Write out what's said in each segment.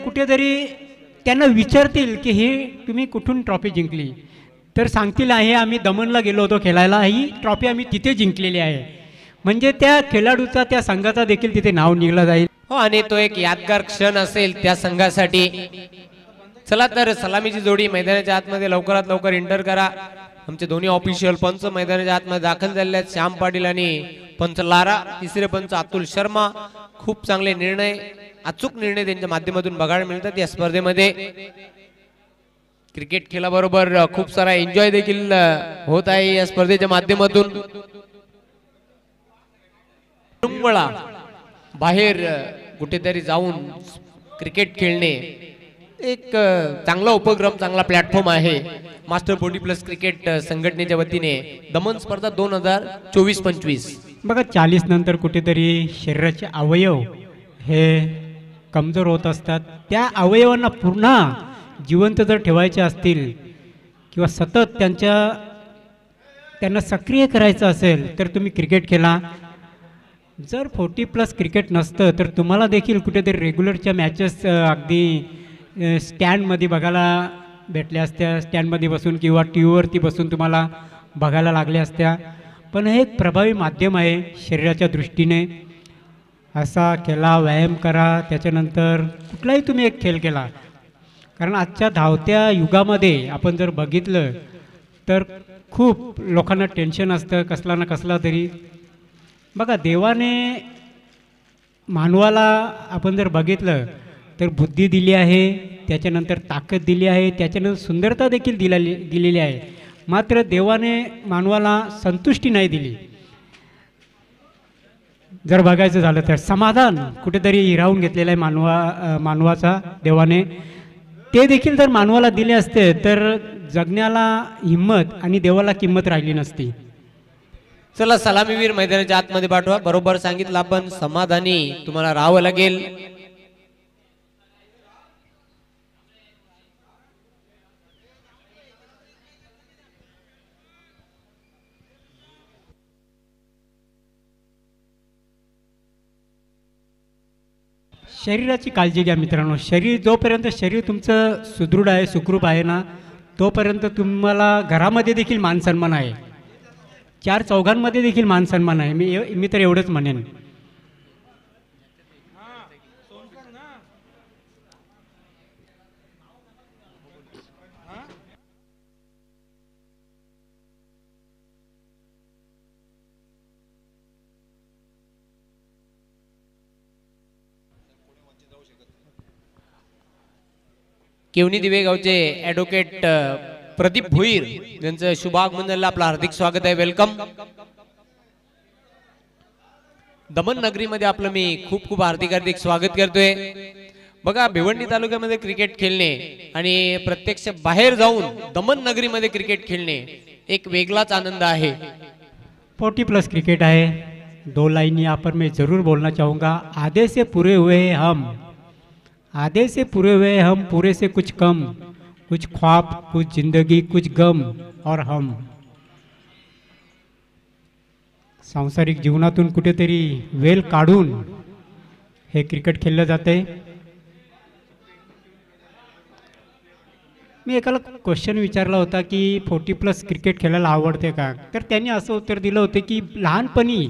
कुठेतरी त्यांना विचारतील की हे तुम्ही कुठून ट्रॉफी जिंकली, तर सांगतील आहे आम्ही दमनला गेलो होतो खेळायला, ही ट्रॉफी आम्ही तिथे जिंकलेली आहे. म्हणजे त्या खेळाडूचा त्या संघाचा देखील तिथे नाव निघलं जाईल. हो, आणि तो एक यादगार क्षण असेल त्या संघासाठी. चला तर सलामीची जोडी मैदानाच्या आतमध्ये लवकरात लवकर एंटर करा. आमचे दोन्ही ऑफिशियल पंच मैदानाच्या आतमध्ये दाखल झाले आहेत, श्याम पाटील आणि पंच लारा. तिसरे पंच अतुल शर्मा. खूप चांगले निर्णय, अचूक निर्णय त्यांच्या माध्यमातून बघायला मिळतात या स्पर्धेमध्ये. क्रिकेट खेळाबरोबर खूप सारा एन्जॉय देखील होत आहे या स्पर्धेच्या माध्यमातून. बाहेर कुठेतरी जाऊन क्रिकेट खेळणे एक चांगला उपक्रम, चांगला प्लॅटफॉर्म आहे. मास्टर 40+ क्रिकेट संघटनेच्या वतीने दमन स्पर्धा 2024-25. बघा 40 नंतर कुठेतरी शरीराचे अवयव हे कमजोर होत असतात. त्या अवयवांना पुन्हा जिवंत जर ठेवायचे असतील किंवा सतत त्यांना सक्रिय करायचं असेल तर तुम्ही क्रिकेट खेळा. जर 40+ क्रिकेट नसतं तर तुम्हाला देखील कुठेतरी रेग्युलरच्या मॅचेस अगदी स्टँडमध्ये बघायला भेटल्या असत्या, स्टँडमध्ये बसून किंवा टी व्हीवरती बसून तुम्हाला बघायला लागल्या असत्या. पण हे एक प्रभावी माध्यम आहे शरीराच्या दृष्टीने. असा खेळा, व्यायाम करा, त्याच्यानंतर कुठलाही तुम्ही एक खेळ केला. कारण आजच्या धावत्या युगामध्ये आपण जर बघितलं तर खूप लोकांना टेन्शन असतं कसला ना कसला तरी. बघा देवाने मानवाला आपण जर बघितलं तर बुद्धी दिली आहे, त्याच्यानंतर ताकद दिली आहे, त्याच्यानंतर सुंदरता देखील दिलेली आहे. मात्र देवाने मानवाला संतुष्टी नाही दिली. जर बघायचं झालं तर समाधान कुठेतरी हिरावून घेतलेलं आहे मानवाचा देवाने. ते देखील जर मानवाला दिले असते तर जगण्याला हिंमत आणि देवाला किंमत राहिली नसती. चला सलामीवीर मैदानाच्या आतमध्ये पाठवा. बरोबर सांगितलं आपण, समाधानी तुम्हाला राहावं लागेल. शरीराची काळजी घ्या मित्रांनो. जोपर्यंत शरीर तुमचं सुदृढ आहे, सुखरूप आहे ना, तोपर्यंत तुम्हाला घरामध्ये देखील मान सन्मान आहे, चार चौघांमध्ये देखील मान सन्मान आहे. मी तर एवढंच म्हणेन. केवनी दिवेगावचे ॲडव्होकेट प्रदीप भुईर यांचं शुभागमनाला आपलं हार्दिक स्वागत आहे. वेलकम. दमन नगरीमध्ये आपलं मी खूप खूप हार्दिक स्वागत करतोय. बघा भिवंडी तालुक्यामध्ये क्रिकेट खेळणे आणि प्रत्यक्ष बाहेर जाऊन दमन नगरीमध्ये क्रिकेट खेळणे एक वेगळाच आनंद आहे. 40+ क्रिकेट है. 2 लाइन यहाँ पर मैं ज़रूर बोलना चाहूँगा. आधे से पूरे हुए हैं हम, आधे से पूरे हुए हम, पूरे से कुछ कम, कुछ ख्वाब, कुछ जिंदगी, कुछ गम और हम. सांसारिक जीवनातून कुठेतरी वेल काढून हे क्रिकेट खेळलं जाते. मी एकाला क्वेश्चन विचारला होता की 40+ क्रिकेट खेळायला आवडते का, तर त्यांनी असं उत्तर दिलं होतं की लहानपणी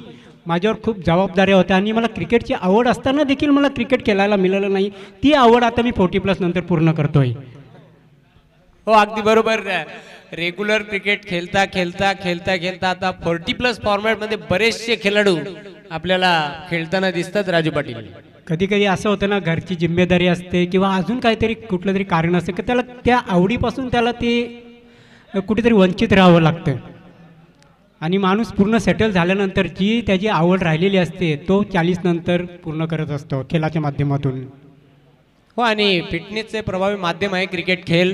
माझ्यावर खूप जबाबदाऱ्या होत्या आणि मला क्रिकेटची आवड असताना देखील मला क्रिकेट खेळायला मिळालं नाही. ती आवड आता मी 40+ नंतर पूर्ण करतोय. हो अगदी बरोबर. रेग्युलर क्रिकेट खेळता खेळता खेळता खेळता आता 40+ फॉर्मॅटमध्ये बरेचसे खेळाडू आपल्याला खेळताना दिसतात. राजू पाटील, कधी कधी असं होतं ना, घरची जिम्मेदारी असते किंवा अजून काहीतरी कुठलं तरी कारण असतं की त्याला त्या आवडीपासून त्याला ते कुठेतरी वंचित राहावं लागतं. आणि माणूस पूर्ण सेटल झाल्यानंतर जी त्याची आवड राहिलेली असते तो 40 नंतर पूर्ण करत असतो खेळाच्या माध्यमातून. हो, आणि फिटनेसचे प्रभावी माध्यम आहे क्रिकेट खेळ.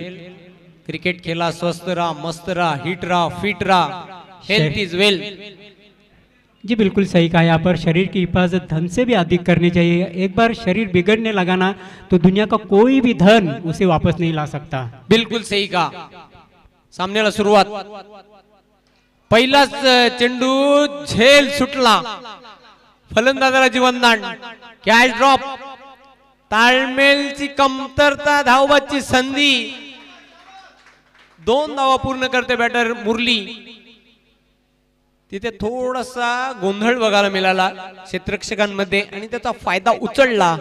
क्रिकेट खेळा, स्वस्थ राहा, मस्त राहा, हिट राहा, फिट राहा. Health is wealth. जी बिल्कुल सही कहा. यहाँ पर शरीर की हिफाजत धन से भी अधिक करनी चाहिए. एक बार शरीर बिगड़ने लगा ना तो दुनिया का कोई भी धन उसे वापस नहीं ला सकता. बिल्कुल सही कहा. सामन्याला सुरुवात. पहिलाच चेंडू झेल सुटला. फलंदाजाला जीवनदान. Catch drop. ताळमेलची कमतरता, धावबाची संधी, 2 धावा पूर्ण करते बॅटर मुरली. तिथे थोडासा गोंधळ बघायला मिळाला क्षेत्ररक्षकांमध्ये आणि त्याचा फायदा उचलला.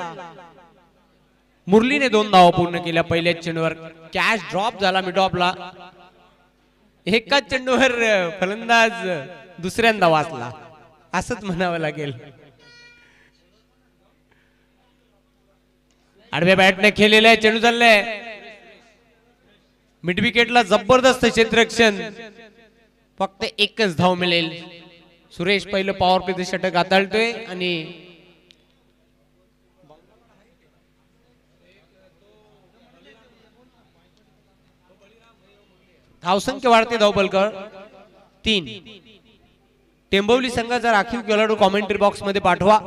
मुरलीने 2 धावा पूर्ण केल्या पहिल्याच चेंडूवर. कॅच ड्रॉप झाला मिड ऑफला. एकाच चेंडूवर फलंदाज दुसऱ्यांदा वाचला असंच म्हणावं लागेल. आडव्या बॅटने खेळलेला चेंडू चाललाय मिड विकेटला. जबरदस्त क्षेत्ररक्षण. फक्त एकच धाव मिळेल. सुरेश पहिलं पॉवर प्ले षटक हाताळतोय आणि धावसंख्या वाढते. धावबलकर 3. टेंबवली संघाचा राखीव खेळाडू कॉमेंट्री बॉक्स मध्ये पाठवा.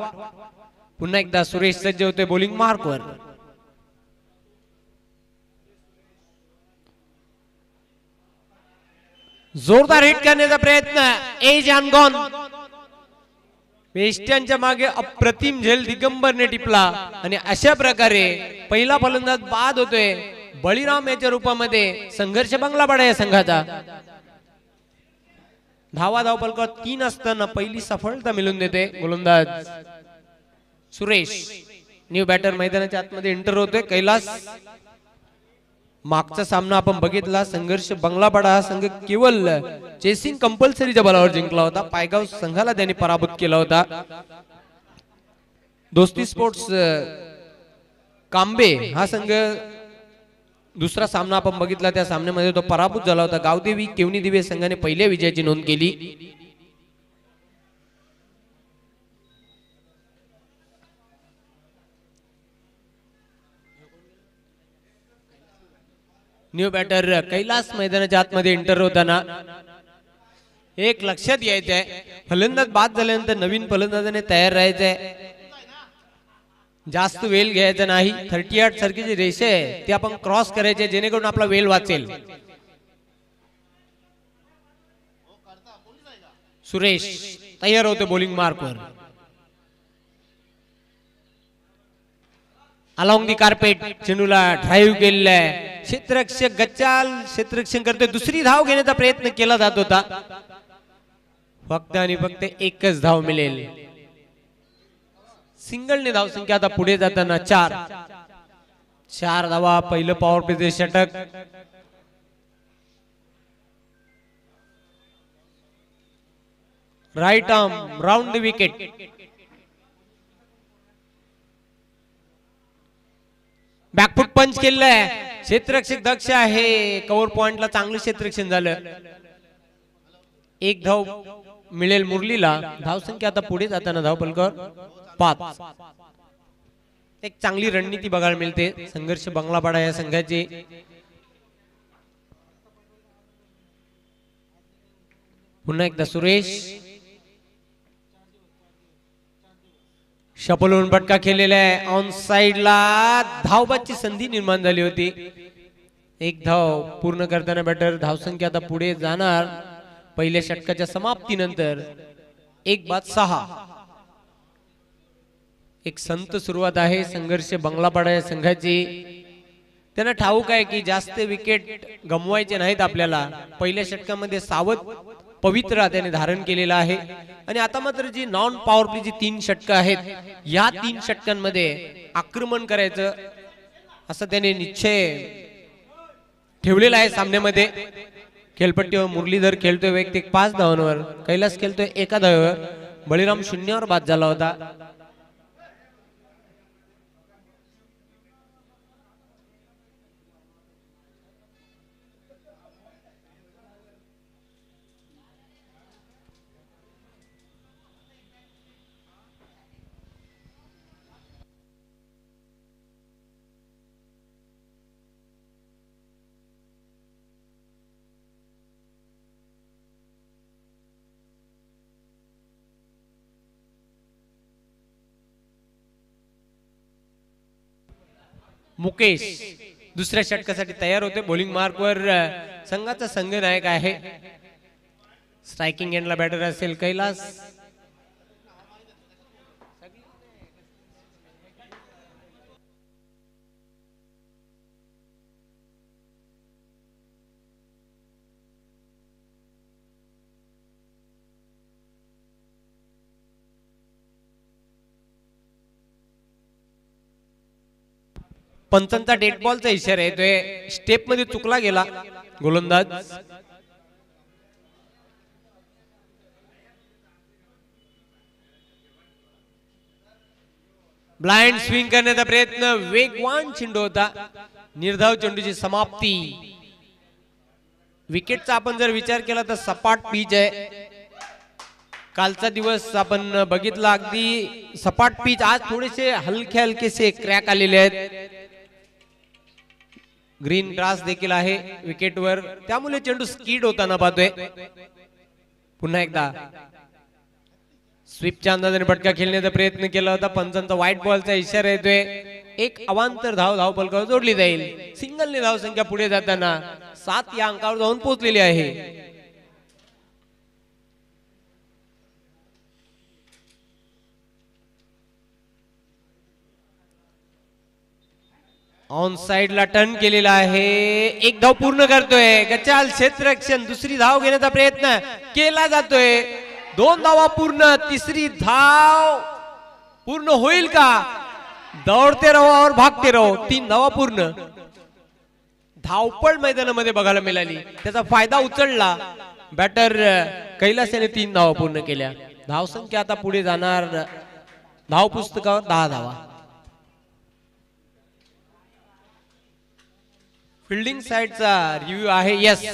पुन्हा एकदा सुरेश सज्ज होते बॉलिंग मार्कवर. जोरदार हिट करण्याचा प्रयत्न. Age on gone. वेस्टर्नच्या मागे अप्रतिम झेल दिगंबरने टिपला आणि अशा प्रकारे पहिला फलंदाज बाद होतोय. बळीराम याच्या रूपामध्ये संघर्ष बंगला पाडा या संघाचा. धावबलकर 3 असताना पहिली सफलता मिळवून देते गोलंदाज सुरेश. न्यू बॅटर मैदानाच्या आतमध्ये एंटर होतोय कैलास. मागचा सामना आपण बघितला. संघर्ष बंगलापाडा हा संघ केवळ चेसिंग कंपल्सरीच्या बलावर जिंकला होता. पायगाव संघाला त्यांनी पराभूत केला होता. दोस्ती स्पोर्ट्स कांबे हा संघ दुसरा सामना आपण बघितला. त्या सामन्यामध्ये तो पराभूत झाला होता. गावदेवी केवनी दिवे संघाने पहिल्या विजयाची नोंद केली. न्यू बॅटर कैलास मैदानाच्या आतमध्ये एंटर होताना एक लक्षात यायचंय. फलंदाज बाद झाल्यानंतर नवीन फलंदाजाने तयार राहायचंय. जास्त वेळ घ्यायचा नाही. 38 सारखी जी रेषा आहे ती आपण क्रॉस करायची जेणेकरून आपला वेळ वाचेल. सुरेश तयार होते बॉलिंग मार्कवर. अलॉंग दी कार्पेट चेंडूला ड्राईव्ह केलेला आहे. क्षेत्ररक्षक गच्चाल क्षेत्ररक्षण करते. दुसरी धाव घेण्याचा प्रयत्न केला जात होता. फक्त आणि फक्त एकच धाव मिळेल. सिंगलने धावसंख्या आता पुढे जाताना 4 धावा. पहिलं पॉवर प्ले षटक. Right arm round the wicket. Backfoot पंच केलाय. क्षेत्ररक्षक दक्ष आहे. कव्हर पॉइंटला चांगलं क्षेत्ररक्षण झालं. 1 धाव मिळेल मुरलीला. धावसंख्या आता पुढे जाताना धावबलकर 5. एक चांगली रणनीती बघायला मिळते संघर्ष बंगलापाडा या संघाची. पुन्हा एकदा सुरेश. शपलवून फटका खेळलेला आहे. ऑन साइडला धावबाची संधी निर्माण झाली होती. 1 धाव पूर्ण करताना बॅटर. धावसंख्या आता पुढे जाणार. पहिल्या षटकाच्या समाप्तीनंतर 1 बाद 6. एक संत सुरुवात आहे संघर्ष बंगलापाडा या संघाची. त्यांना ठाऊक आहे की जास्त विकेट गमवायचे नाहीत आपल्याला. पहिल्या षटकामध्ये सावध पवित्रा त्याने धारण केलेला आहे. आणि आता मात्र जी नॉन पॉवर प्ले जी 3 षटकं आहेत या 3 षटकांमध्ये आक्रमण करायचं असं त्याने निश्चय ठेवलेला आहे सामन्यामध्ये. खेळपट्टीवर मुरलीधर खेळतोय वैयक्तिक 5 धावांवर. कैलास खेळतोय 1 धावेवर. बळीराम 0वर बाद झाला होता. मुकेश दुसऱ्या षटकासाठी तयार होते. बॉलिंग मार्कवर संघाचा संघनायक आहे. स्ट्रायकिंग एंडला बॅटर असेल कैलास. पंचांचा डेड बॉलचा इशारा येतोय, स्टेप मध्ये चुकला गेला गोलंदाज. ब्लाइंड स्विंग करण्याचा प्रयत्न, वेगवान चेंडू होता, निर्धाव चेंडूची समाप्ती. विकेटचा आपण जर विचार केला तर सपाट पिच आहे. कालचा दिवस आपण बघितला अगदी सपाट पिच, आज थोडेसे हलकेसे क्रॅक आलेले आहेत. ग्रीन ग्रास देखील आहे विकेटवर, त्यामुळे चेंडू स्कीड होताना पाहतोय. पुन्हा एकदा स्वीपच्या अंदाजाने फटका खेळण्याचा प्रयत्न केला होता, पंचांचा व्हाईट बॉलचा इशारा येतोय. एक अवांतर धाव धावफलकावर जोडली जाईल. सिंगलने धाव संख्या पुढे जाताना 7 या अंकावर जाऊन पोहोचलेली आहे. ऑन साइडला टर्न केलेला आहे, एक धाव पूर्ण करतोय. गचाल क्षेत्ररक्षण, दुसरी धाव घेण्याचा प्रयत्न केला जातोय. 2 धावा पूर्ण, तिसरी धाव पूर्ण होईल का? दौडते रहो और भागते रहो. 3 धावा पूर्ण. धावपळ मैदानामध्ये बघायला मिळाली, त्याचा फायदा उचलला बॅटर कैलास याने. 3 धावा पूर्ण केल्या. धाव संख्या आता पुढे जाणार धाव पुस्तकावर 10 धावा. फिल्डिंग साइडचा रिव्ह्यू आहे. यस,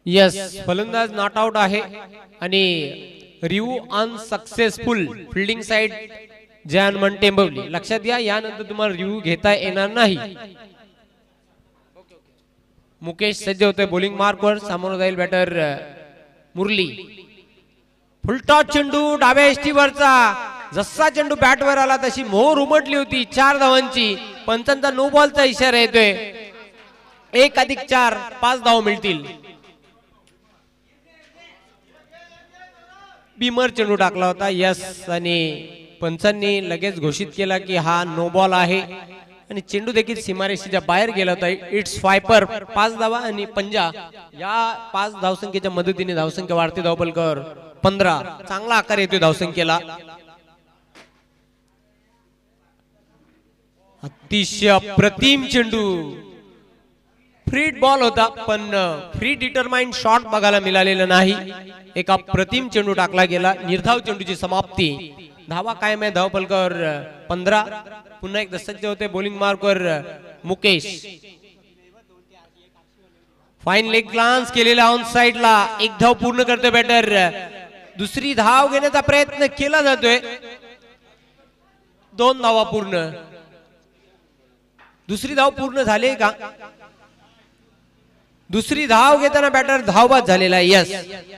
यस, फलंदाज नॉट आउट आहे आणि रिव्ह्यू अनसक्सेसफुल. फिल्डिंग साइड जॅन मन टेंबवली. लक्षात घ्या, यानंतर तुम्हाला रिव्ह्यू घेता येणार नाही. मुकेश सज्ज होते बॉलिंग मार्कवर. समोर जाईल बॅटर मुरली. फुलटॉस चेंडू डाव्या एष्टीवरचा. जसा चेंडू बॅटवर आला तशी मोहर उमटली होती 4 धावांची. पंचांचा नो बॉलचा इशारा येतोय. 1+4 5 धाव मिळतील. बीमर चेंडू टाकला होता. यस, आणि पंचांनी लगेच घोषित केला की हा नो बॉल आहे आणि चेंडू देखील सीमारेषेच्या बाहेर गेला होता. इट्स फायपर 5 धावा आणि पंजा या 5 धावसंख्येच्या मदतीने धावसंख्या वाढते. धावपलकर 15. चांगला आकार येतोय धावसंख्येला. अतिशय अप्रतिम चेंडू. फ्री बॉल होता पण फ्री डिटरमाइंड शॉट बघायला मिळालेला नाही. एक अप्रतिम चेंडू टाकला गेला. निर्धाव चेंडूची समाप्ती. धावा कायम आहे. धावपलकर 15. पुन्हा एकदा सज्ज होते बॉलिंग मार्कवर मुकेश. फाईन लेग ग्लान्स केलेला ऑन साइडला. एक धाव पूर्ण करतोय बॅटर. दुसरी धाव घेण्याचा प्रयत्न केला जातोय. 2 धावा पूर्ण. दुसरी धाव पूर्ण झाली का? दुसरी धाव घेताना बॅटर धावबाद झालेला. यस,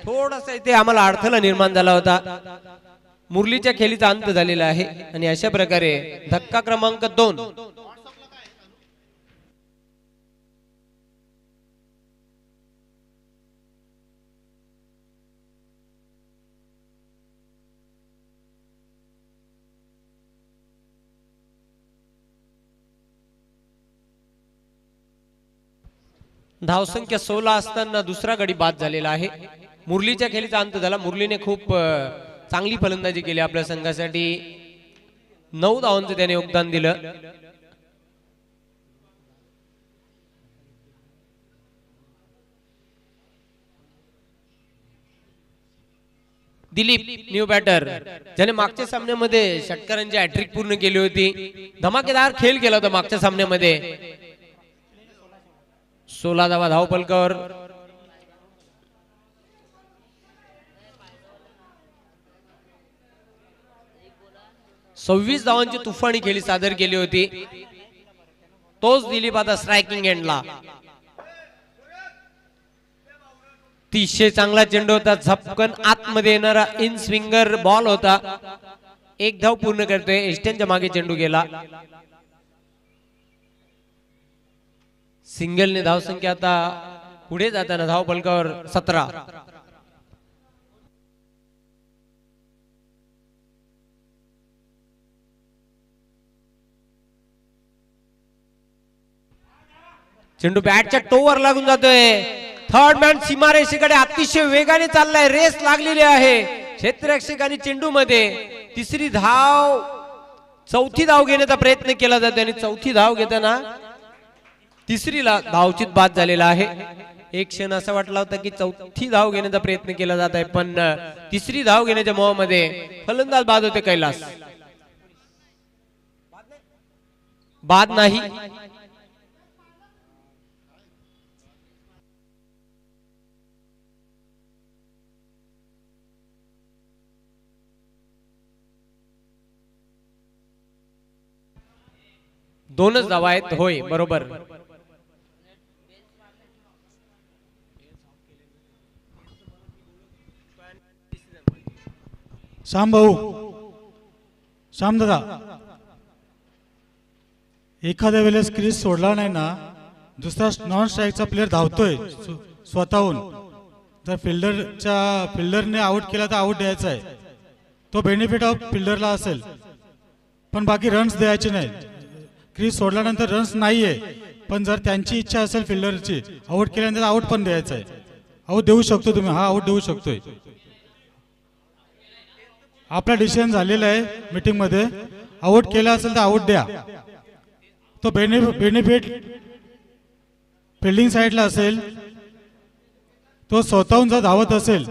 थोडासा इथे आम्हाला अडथळा निर्माण झाला होता. मुरलीच्या खेळीचा अंत झालेला आहे आणि अशा प्रकारे धक्का क्रमांक 2. धावसंख्या 16 असताना दुसरा गडी बाद झालेला आहे. मुरलीच्या खेळीचा अंत झाला. मुरलीने खूप चांगली फलंदाजी केली आपल्या संघासाठी. 9 धावांचं त्याने योगदान दिलं. दिलीप न्यू बॅटर ज्याने मागच्या सामन्यामध्ये षटकारांची हॅट्रिक पूर्ण केली होती. धमाकेदार खेळ केला होता मागच्या सामन्यामध्ये. 16 धावा धावपलकावर. सव्वीस धावांची तुफानी खेळी सादर केली होती. तोच दिलीप आता स्ट्रायकिंग एंडला. अतिशय चांगला चेंडू होता. झपकन आतमध्ये येणारा इन स्विंगर बॉल होता. 1 धाव पूर्ण करतोय. एस्टनच्या मागे चेंडू गेला. सिंगलने धावसंख्या आता पुढे जाताना धावपलकावर 17. चेंडू बॅटच्या टोवर लागून जातोय. थर्ड मॅन सीमारेषेकडे अतिशय वेगाने चाललाय. रेस लागलेली आहे क्षेत्ररक्षक आणि चेंडू मध्ये. तिसरी धाव, चौथी धाव घेण्याचा प्रयत्न केला जातो आणि चौथी धाव घेताना तिसरीला धावचित बाद झालेला आहे. एक क्षण असा वाटला होता की चौथी धाव घेण्याचा प्रयत्न केला जात आहे पण तिसरी धाव घेण्याच्या मोहामध्ये फलंदाज बाद होते. कैलास बाद नाही. दोनच धावा आहेत. होय, बरोबर. श्याम भाऊ, श्याम दादा, एखाद्या वेळेस क्रीज सोडला नाही ना, दुसरा नॉन स्ट्राईकचा प्लेअर धावतोय स्वतःहून, तर फिल्डरने आउट केला तर आउट द्यायचा आहे. तो बेनिफिट ऑफ फिल्डरला असेल पण बाकी रन्स द्यायचे नाही. क्रीज सोडल्यानंतर रन्स नाहीये पण जर त्यांची इच्छा असेल फिल्डरची आउट केल्यानंतर आउट पण द्यायचा आहे. आउट देऊ शकतो तुम्ही. हा आउट देऊ शकतोय. आपला डिसिजन झालेला आहे मीटिंग मध्ये. आउट केला असेल तर आउट द्या. तो बेनिफिट फिल्डिंग साइडला असेल. तो स्वतःहून जर धावत असेल,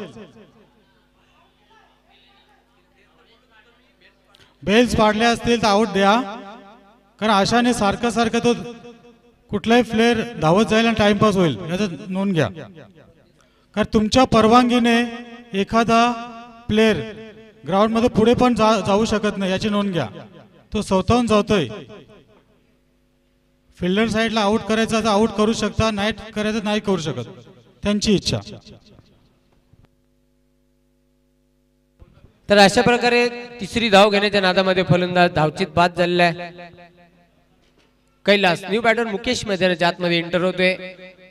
बेल्स पाडले असतील तर आउट द्या. कारण अशाने सारखं सारखं तो कुठलाही प्लेअर धावत जाईल आणि टाइमपास होईल याचं नोंद घ्या. कारण तुमच्या परवानगीने एखादा प्लेअर ग्राउंड मध्ये पुढे पण जाऊ शकत नाही याची नोंद घ्या. तो स्वतःहून जातोय. फिल्डर साइडला आउट करायचा तर आउट करू शकता, नाही करायचं नाही करू शकत, त्यांची इच्छा. तर अशा प्रकारे तिसरी धाव घेण्याच्या नादामध्ये फलंदाज धावचित बाद झालेला आहे. कैलास न्यू बॅटर मुकेश मैदानाच्या आतमध्ये एंटर होतोय.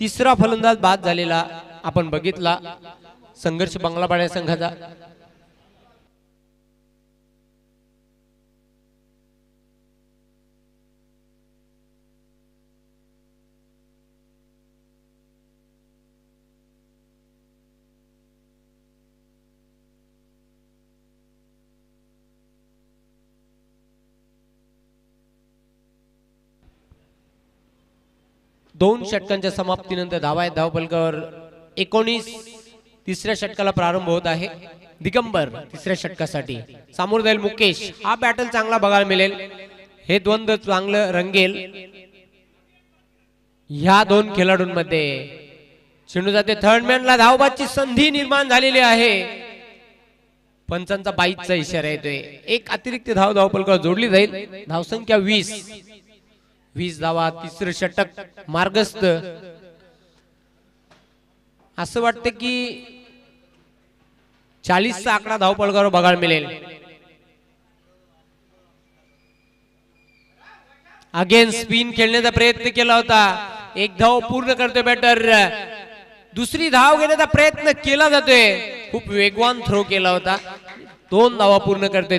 तिसरा फलंदाज बाद झालेला आपण बघितला संघर्ष बंगलापाड्या संघाचा. 2 षटकांच्या समाप्तीनंतर धावा आहेत धावफलकावर 19. तिसऱ्या षटकाला प्रारंभ होत आहे. दिगंबर तिसऱ्या षटकासाठी सामोर जाईल मुकेश. हा बॅटल चांगला बघायला मिळेल. हे द्वंद्व चांगलं रंगेल. ह्या दोन खेळाडूंमध्ये चेंडू जाते थर्डमॅनला. धावबाची संधी निर्माण झालेली आहे. पंचांचा 22चा इशारा येतोय. एक अतिरिक्त धाव धावफलकावर जोडली जाईल. धावसंख्या 20 धावा. तिसरं षटक मार्गस्थ. असं वाटतं की 40चा आकडा धावफलकावर बघायला मिळेल. अगेन स्पिन खेळण्याचा प्रयत्न केला होता. एक धाव पूर्ण करतोय बॅटर. दुसरी धाव घेण्याचा प्रयत्न केला जातोय. खूप वेगवान थ्रो केला होता. 2 धावा पूर्ण करतोय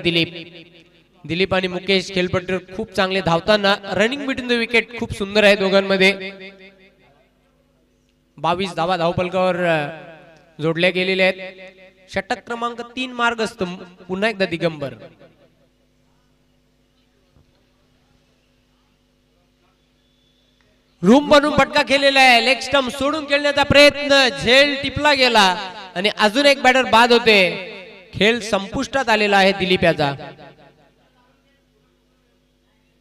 दिलीप आणि मुकेश खेळपट्टीवर खूप चांगले धावताना. रनिंग बिटवीन द विकेट खूप सुंदर आहे दोघांमध्ये. 22 धावा धावफलकावर जोडल्या गेलेल्या आहेत. षटक क्रमांक 3 मार्गस्थ पुन्हा एकदा दिगंबर. रूम बनून फटका केलेला आहे. लेग स्टंप सोडून खेळण्याचा प्रयत्न. झेल टिपला गेला आणि अजून एक बॅटर बाद होते. खेळ संपुष्टात आलेला आहे दिलीप याचा.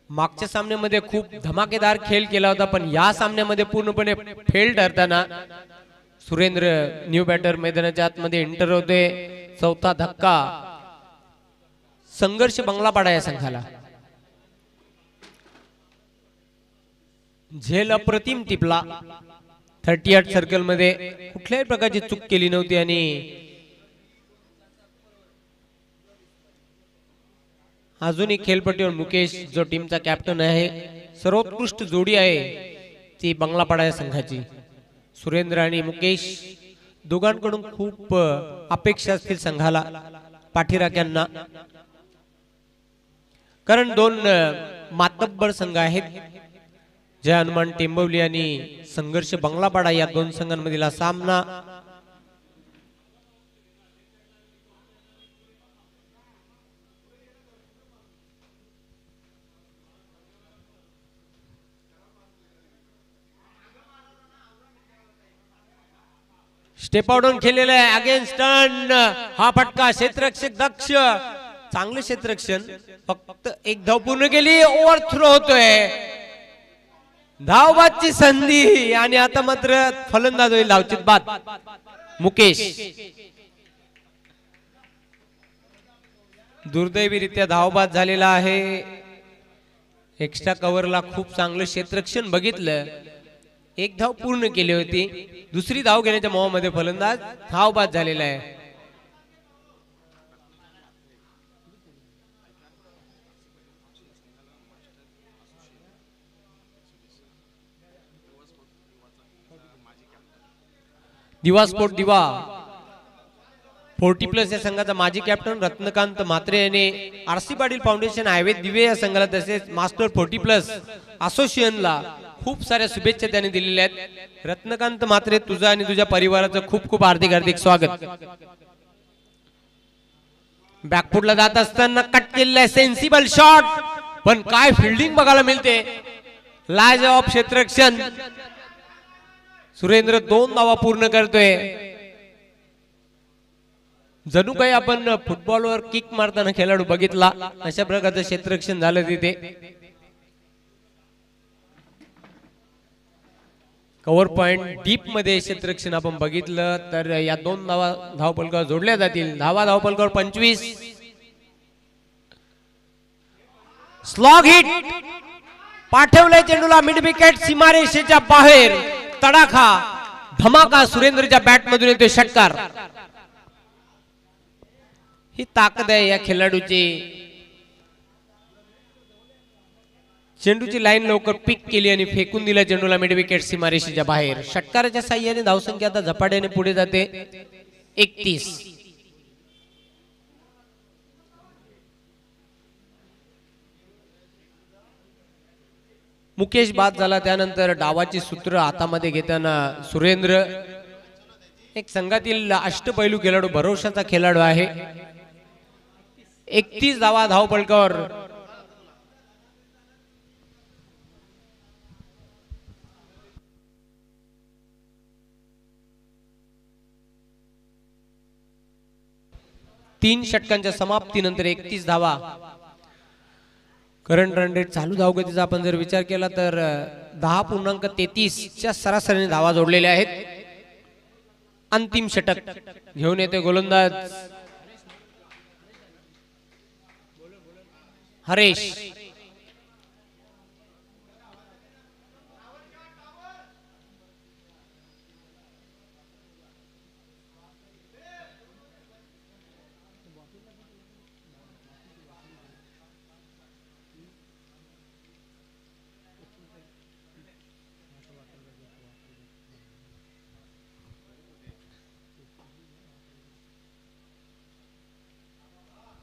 मागच्या सामन्यामध्ये खूप धमाकेदार खेळ केला होता पण या सामन्यामध्ये पूर्णपणे फेल ठरताना सुरेंद्र न्यू बॅटर मैदानाच्या आतमध्ये एंटर होते. चौथा धक्का. संघर्ष बंगलापाडा या संघाला. झेल अप्रतिम टिपला. 38 सर्कल मध्ये कुठल्याही प्रकारची चूक केली नव्हती आणि अजूनही खेळपट्टीवर मुकेश जो टीमचा कॅप्टन आहे. सर्वोत्कृष्ट जोडी आहे ती बंगलापाडा या संघाची. सुरेंद्र आणि मुकेश दोघांकडून खूप अपेक्षा असतील संघाला पाठीराख्यांना. कारण 2 मातब्बर संघ आहेत. जय हनुमान टेंबवली आणि संघर्ष बंगलापाडा या 2 संघांमधील हा सामना. स्टेप आउट खेळलेला आहे. Against turn. हा फटका. क्षेत्ररक्षक दक्ष. चांगलं क्षेत्ररक्षण. फक्त एक धाव पूर्ण केली. ओव्हर थ्रो होतोय. धावबादची संधी आणि आता मात्र फलंदाज होईल धावचित बाद मुकेश. दुर्दैवीरित्या धावबाद झालेला आहे. एक्स्ट्रा कव्हरला खूप चांगलं क्षेत्ररक्षण बघितलं. एक धाव पूर्ण केली होती. दुसरी धाव घेण्याच्या मोहामध्ये फलंदाज धावबाद झालेला आहे. दिवा स्पोर्ट दिवा 40+ या संघाचा माजी कॅप्टन रत्नकांत म्हात्रे यांनी आरसी पाटील फाउंडेशन हायवे दिवे या संघाला तसेच मास्टर 40+ असोसिएशनला खूप साऱ्या शुभेच्छा त्यांनी दिलेल्या आहेत. रत्नकांत म्हात्रे तुझा आणि तुझ्या परिवाराचं खूप खूप हार्दिक स्वागत. बॅकफुटला जात असताना कट केलेला आहे. सेन्सिबल शॉट पण काय फिल्डिंग बघायला मिळते. लाजवाब क्षेत्ररक्षण. सुरेंद्र 2 धावा पूर्ण करतोय. जणू काही आपण फुटबॉलवर किक मारताना खेळाडू बघितला अशा प्रकारचं क्षेत्ररक्षण झालं तिथे. कव्हर पॉइंट डीप मध्ये क्षेत्ररक्षण आपण बघितलं तर या 2 धावा धावफलकावर जोडल्या जातील. धावफलकावर 25. Slog hit. पाठवलंय चेंडूला मिड विकेट सीमारेषेच्या बाहेर. तडाखा धमाका सुरेंद्रच्या बॅट मधून येतोय षटकार. ही ताकद आहे या खेळाडूची. चेंडूची लाईन लवकर पिक केली आणि फेकून दिला चेंडूला मिड विकेट सीमारेषेच्या बाहेर. षटकाराच्या साह्याने धावसंख्या आता झपाट्याने पुढे जाते. 31. मुकेश बाद झाला त्यानंतर डावाची सूत्र हातामध्ये घेताना सुरेंद्र एक संघातील अष्टपैलू खेळाडू भरोशाचा खेळाडू आहे. 31 धावा धावफलकावर. 3 षटकांच्या समाप्तीनंतर 31 धावा. करंट रन रेट चालू धावगतीचा आपण जर विचार केला तर 10.33 च्या सरासरीने धावा जोडलेल्या आहेत. अंतिम षटक घेऊन येते गोलंदाज हरेश.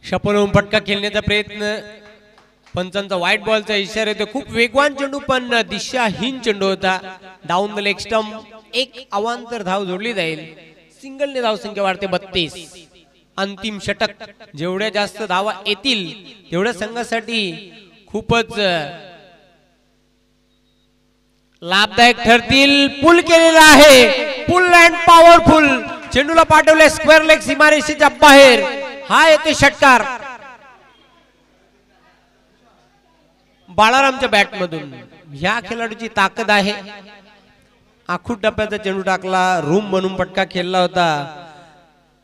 शपलवून फटका खेळण्याचा प्रयत्न. पंचांचा व्हाईट बॉलचा इशारा येतो. खूप वेगवान चेंडू पण दिशाहीन चेंडू होता. Down the leg stump. एक अवांतर धाव जोडली जाईल. सिंगलने धाव संख्या वाढते 32. अंतिम षटक. जेवढ्या जास्त धावा येतील तेवढ्या संघासाठी खूपच लाभदायक ठरतील. पुल केलेला आहे. पुल अँड पॉवरफुल. चेंडूला पाठवले स्क्वेअर लेग सीमारेषेच्या बाहेर. हा येते षटकार बाळारामच्या बॅट मधून. ह्या खेळाडूची ताकद आहे. आखूट टप्प्याचा चेंडू टाकला. रूम बनून फटका खेळला होता.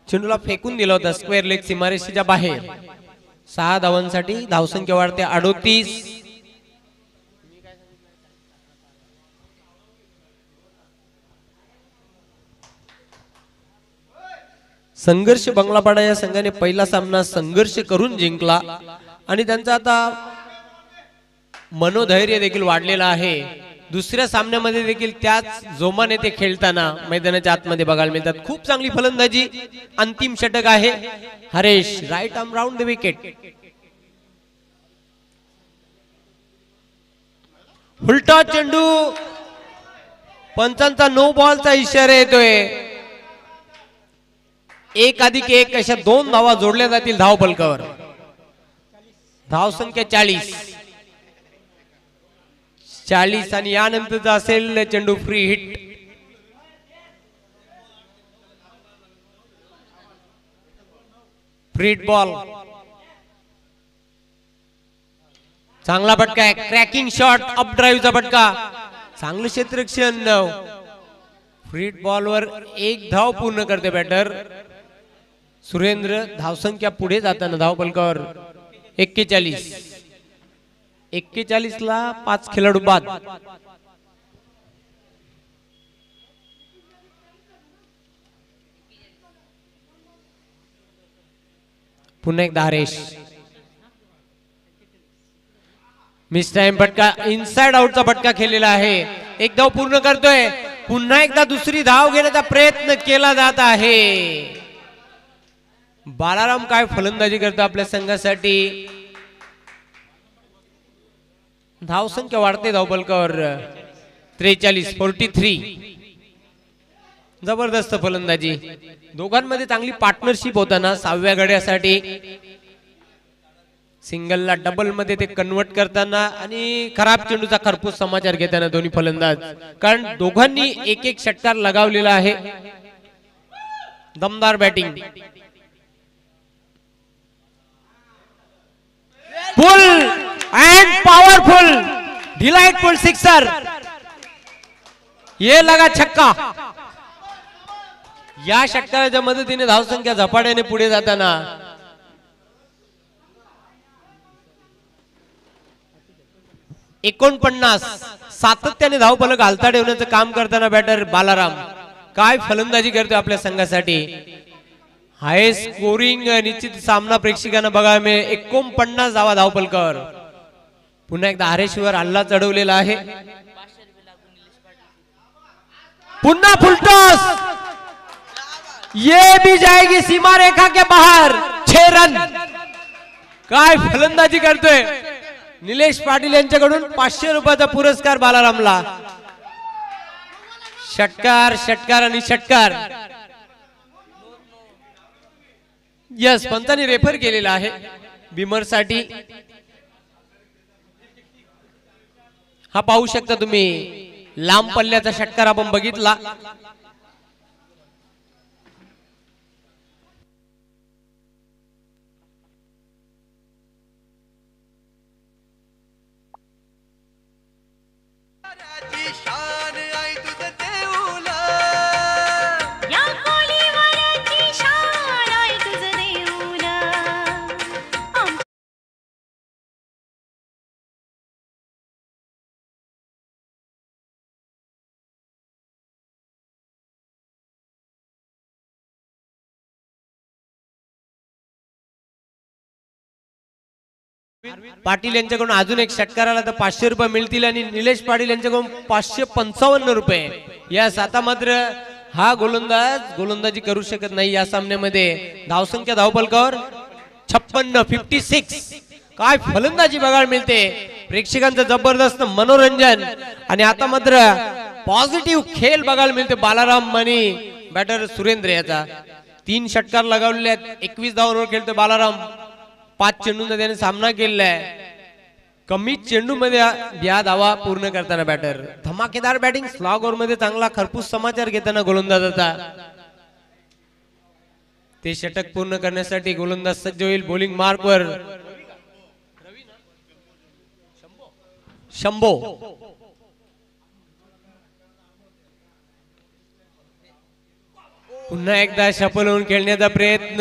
चेंडूला फेकून दिला होता स्क्वेअर लेग सीमारेषेच्या बाहेर. 6 धावांसाठी धावसंख्या वाढते 38. संघर्ष बंगलापाडा या संघाने पहिला सामना संघर्ष करून जिंकला आणि त्यांचा आता मनोधैर्य देखील वाढलेला आहे. दुसऱ्या सामन्यामध्ये देखील त्याच जोमाने ते खेळताना मैदानाच्या आतमध्ये बघायला मिळतात. खूप चांगली फलंदाजी. अंतिम षटक आहे. Haresh right arm round the wicket. उलटा चेंडू. पंचांचा नो बॉलचा इशारा येतोय. 1+1 अशा 2 धावा जोडल्या जातील धाव फलकावर. धाव संख्या 40 आणि यानंतरचा असेल चेंडू free hit. Free hit ball. चांगला फटका आहे. Cracking shot. अप ड्राईव्हचा फटका. चांगलं क्षेत्ररक्षण. फ्री हिट बॉलवर 1 धाव पूर्ण करते बॅटर सुरेंद्र. धावसंख्या पुढे जाताना धाव फलकावर 41 ला 5 खेळाडू बाद. पुन्हा एकदा हरेश. मिस टाइम फटका. इनसाइड आउटचा फटका खेळलेला आहे. 1 धाव पूर्ण करतोय. पुन्हा एकदा दुसरी धाव घेण्याचा प्रयत्न केला जात आहे. बाळाराम काय फलंदाजी करतो आपल्या संघासाठी. धावसंख्या वाढते धाव फलकावर 43. जबरदस्त फलंदाजी. दोघांमध्ये चांगली पार्टनरशिप होताना 6व्या गड्यासाठी सिंगलला डबल मध्ये ते कन्वर्ट करताना आणि खराब चेंडूचा खरपूस समाचार घेताना दोन्ही फलंदाज. कारण दोघांनी 1-1 षटकार लगावलेला आहे. दमदार batting. Full and powerful. Delightful sixer. ये लगा छक्का. या षटकाराच्या मदतीने धावसंख्या झपाट्याने पुढे जाताना 49. सातत्याने धावफलक हालता ठेवण्याचं काम करताना बॅटर बालाराम काय फलंदाजी करतोय आपल्या संघासाठी. हाय स्कोरिंग निश्चित सामना प्रेक्षकांना बघायला मिळेल. 49 धावा धावफलकावर. पुन्हा एकदा हरेशवर हल्ला चढवलेला आहे. पुन्हा फुलटॉस. ये भी जाएगी सीमा रेखा के बाहर. 6 रन. काय फलंदाजी करतोय. निलेश पाटील यांच्याकडून 500 रुपयाचा पुरस्कार बालारामला. षटकार षटकार आणि षटकार. यस पंचांनी रेफर केलेला आहे बिमर साठी. हा पाहू शकता तुम्ही लांब पल्ल्याचा षटकार आपण बघितला. पाटील यांच्याकडून अजून एक षटकार आला तर 500 रुपये मिळतील आणि निलेश पाटील यांच्याकडून 555 रुपये. यास आता मात्र हा गोलंदाजी करू शकत नाही या सामन्यामध्ये. धावसंख्या धावफलकावर 56. काय फलंदाजी बघायला मिळते, प्रेक्षकांचं जबरदस्त मनोरंजन आणि आता मात्र पॉझिटिव्ह खेळ बघायला मिळते बालाराम आणि बॅटर सुरेंद्र याचा. 3 षटकार लगावलेले आहेत, 21 धावांवर खेळतो बालाराम. 5 चेंडूंचा त्याने सामना केलेला आहे. कमी चेंडू मध्ये या धावा पूर्ण करताना बॅटर. धमाकेदार बॅटिंग, स्लॉग ओव्हर मध्ये चांगला खरपूस समाचार घेताना गोलंदाजाचा. ते षटक पूर्ण करण्यासाठी गोलंदाज सज्ज होईल. बॉलिंग मार्कवर शंभो. पुन्हा एकदा सफल होऊन खेळण्याचा प्रयत्न.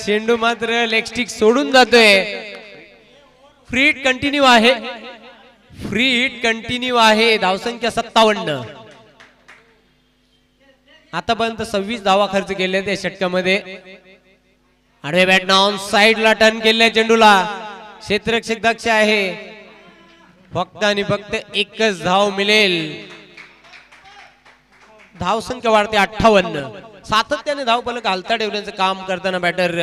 चेंडू मात्र लेग स्टिक सोडून जातोय. फ्री हिट कंटिन्यू आहे. फ्री हिट कंटिन्यू आहे. धावसंख्या 57. आतापर्यंत 26 धावा खर्च केल्या त्या षटकामध्ये. आडवे बॅट ऑन साइडला टर्न केलेल्या चेंडूला क्षेत्ररक्षक दक्ष आहे. फक्त आणि फक्त एकच धाव मिळेल. धावसंख्या वाढते 58. सातत्याने धावफलक हालता ठेवण्याचं काम करताना बॅटर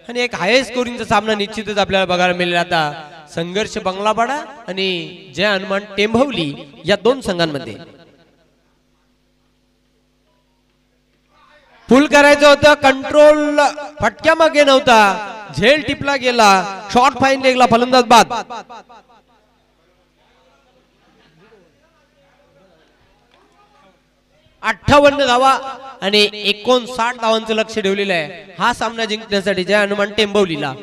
आणि एक हाय स्कोरिंगचा सामना निश्चितच आपल्याला बघायला मिळेल. आता संघर्ष बंगलापाडा आणि जय हनुमान टेंभवली या 2 संघांमध्ये. फुल करायचं होतं, कंट्रोल फटक्या मागे नव्हता, झेल टिपला गेला, शॉर्ट फाईन लेगला फलंदाज बाद. 58 धावा आणि 59 धावांचं लक्ष ठेवलेलं आहे हा सामना जिंकण्यासाठी जय हनुमान टेंभवलीला.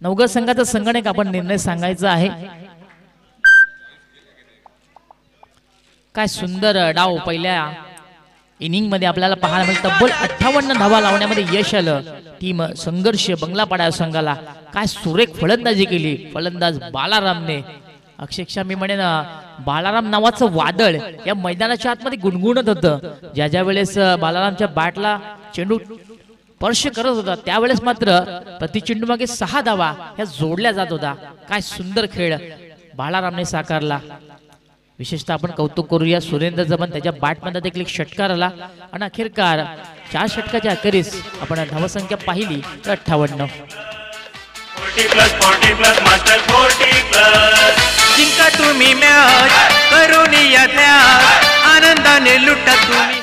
नवगत संघाचा संगणक आपण निर्णय सांगायचा आहे. काय सुंदर डाव पहिल्या इनिंग मध्ये आपल्याला पाहायला मिळतं. तब्बल 58 धावा लावण्यामध्ये यश आलं टीम संघर्ष बंगलापाडा संघाला. काय सुरेख फलंदाजी केली फलंदाज बालारामने. अक्षरशः मी म्हणेन बालाराम नावाचं वादळ या मैदानाच्या आतमध्ये गुणगुणत होतं. ज्या ज्या वेळेस बालारामच्या बॅटला चेंडू स्पर्श करत होता त्यावेळेस मात्र प्रति चेंडू मागे 6 धावा ह्या जोडल्या जात होता. काय सुंदर खेळ बालारामने साकारला. विशेषतः आपण कौतुक करूया सुरेंद्र जमन, त्याच्या बॅटमध्ये देखील एक षटकार आला आणि अखेरकार 4 षटकाच्या अखेरीस आपण धावसंख्या पाहिली तर 58. 40+ मास्टर 40+. जिंका तुम्ही मॅच करून या ध्यास आनंदाने लुटा तुम्ही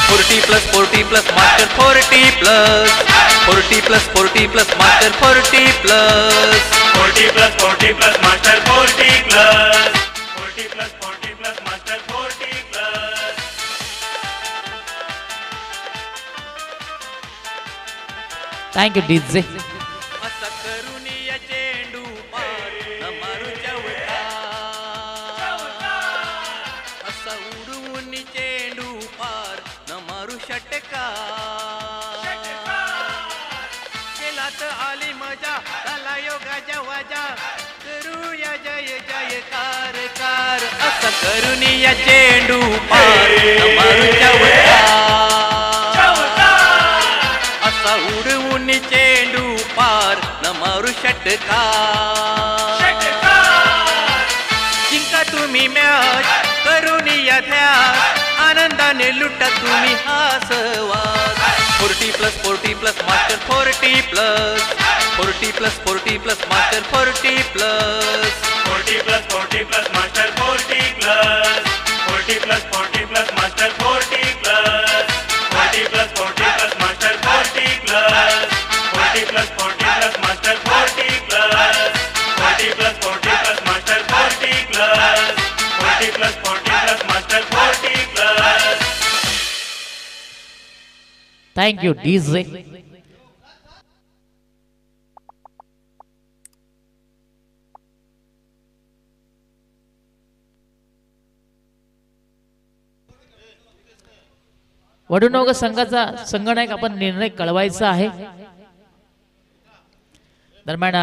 40+ master 40+. 40+ master 40+. 40+ master 40+. 40+ master 40+. Thank you DJ. असा करून या चेंडू पार न मारू चौका. असा उडवून चेंडू पार न मारू षटका. केला तर आली मजा झाला योगाच्या वाजा करूया जय जयकार कार. असा करून या चेंडू पार न मारू चौका. असा उडवून चेंडू पार न मारू षटका. जिंका तुम्ही मॅच करून या ध्यास आनंदाने लुटा तुम्ही हा सहवास. 40+ master 40+. 40+ master 40+. 40+ master 40+. 40+ master 40+. 40+ master 40+. 40+ master 40+. Thank you DJ. वडुनोग संघाचा संगणक आपण निर्णय कळवायचा आहे. दरम्यान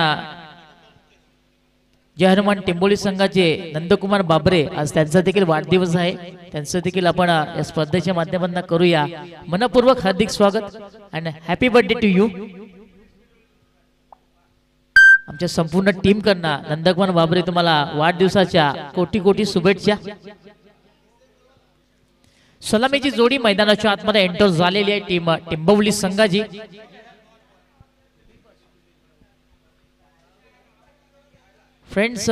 जय हनुमान टेंबोली संघाचे नंदकुमार बाबरे आज त्यांचा देखील वाढदिवस आहे. त्यांचं देखील आपण या स्पर्धेच्या माध्यमातून करूया. मनपूर्वक हार्दिक स्वागत and happy birthday to you. आमच्या संपूर्ण टीम कडना नंदकुमार बाबरे तुम्हाला वाढदिवसाच्या कोटी कोटी शुभेच्छा. सलामीची जोडी मैदानाच्या आतमध्ये एंटर झालेली आहे टीम टेंबवली संघाची. फ्रेंड्स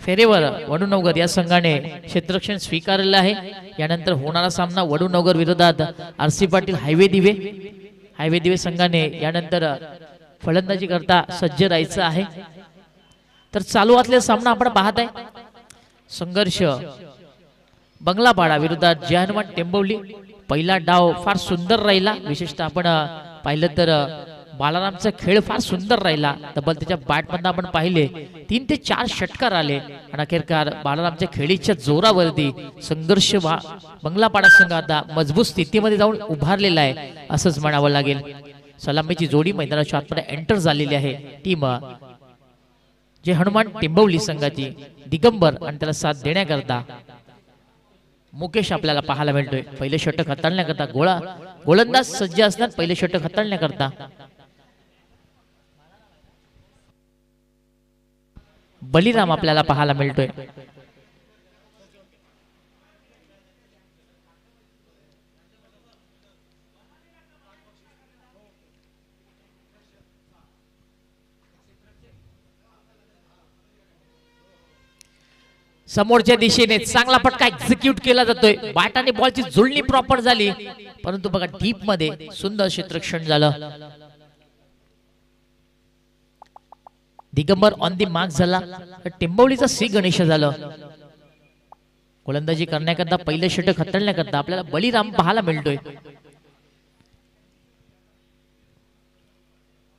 फेरेवर वडुनगर या संघाने क्षेत्ररक्षण स्वीकारलेलं आहे. यानंतर होणारा सामना वडुनगर विरोधात आरसी पाटील हायवे दिवे संघाने यानंतर फलंदाजी करता सज्ज राहायचं आहे. तर चालू असलेला सामना आपण पाहत आहे. संघर्ष बंगलापाडा विरोधात जय हनुमान टेंबवली. पहिला डाव फार सुंदर राहिला. विशेषतः आपण पाहिलं तर बालारामचा खेळ फार सुंदर राहिला. तब्बल त्याच्या बॅटमधून आपण पाहिले 3 ते 4 षटकार आले आणि अखेरकार बालारामच्या खेळीच्या जोरावरती संघर्ष बंगलापाडा संघ आता मजबूत स्थितीमध्ये जाऊन उभारलेला आहे असंच म्हणावं लागेल. सलामीची जोडी मैदानाच्या आतमध्ये एंटर झालेली आहे टीम जे हनुमान टेंबवली संघाची. दिगंबर आणि त्याला साथ देण्याकरता मुकेश आपल्याला पाहायला मिळतोय. पहिले षटक हाताळण्याकरता गोलंदाज सज्ज असणार. पहिले षटक हाताळण्याकरता बलिराम आपल्याला पाहायला मिळतोय. समोरच्या दिशेने चांगला फटका एक्झिक्यूट केला जातोय. बॅट आणि बॉलची जुळणी प्रॉपर झाली परंतु बघा डीप मध्ये सुंदर क्षेत्ररक्षण झालं. दिगंबर ऑन दी मार्क झाला. टेंबवलीचा सी गणेश झालं. गोलंदाजी करण्याकरता पहिले षटक हाताळण्याकरता आपल्याला बलिराम पाहायला मिळतोय.